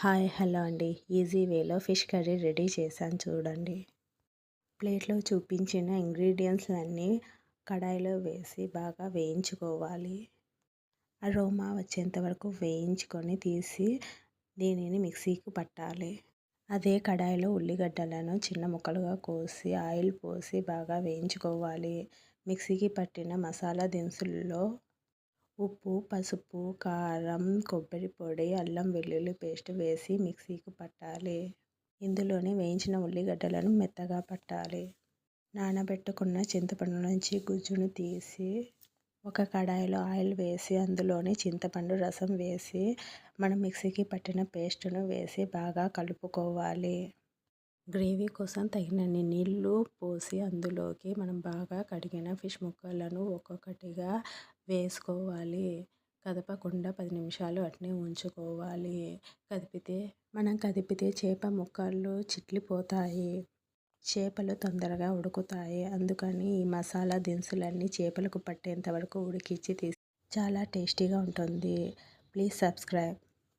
Hi hello అండి. Easy వేలో fish curry ready చేశాను చూడండి. ప్లేట్లో చూపించిన ఇంగ్రీడియంట్స్ అన్నీ కడాయిలో వేసి బాగా వేయించుకోవాలి. అరోమా వచ్చేంత వరకు వేయించుకొని తీసి దీనిని మిక్సీకి పట్టాలి. అదే కడాయిలో ఉల్లిగడ్డలను చిన్న ముక్కలుగా కోసి ఆయిల్ పోసి బాగా వేయించుకోవాలి. మిక్సీకి పట్టిన మసాలా దినుసుల్లో ఉప్పు, పసుపు, కారం, కొబ్బరి పొడి, అల్లం వెల్లుల్లి పేస్ట్ వేసి మిక్సీకి పట్టాలి. ఇందులోనే వేయించిన ఉల్లిగడ్డలను మెత్తగా పట్టాలి. నానబెట్టుకున్న చింతపండు నుంచి గుజ్జును తీసి ఒక కడాయిలో ఆయిల్ వేసి అందులోనే చింతపండు రసం వేసి మనం మిక్సీకి పట్టిన పేస్టును వేసి బాగా కలుపుకోవాలి. గ్రేవీ కోసం తగినన్ని నీళ్లు పోసి అందులోకి మనం బాగా కడిగిన ఫిష్ ముక్కలను ఒక్కొక్కటిగా వేసుకోవాలి. కదపకుండా 10 నిమిషాలు అట్నే ఉంచుకోవాలి. కదిపితే చేప ముక్కలు చిట్లిపోతాయి. చేపలు తొందరగా ఉడుకుతాయి. అందుకని ఈ మసాలా దినుసులన్నీ చేపలకు పట్టేంత వరకు ఉడికించి చాలా టేస్టీగా ఉంటుంది. Please subscribe.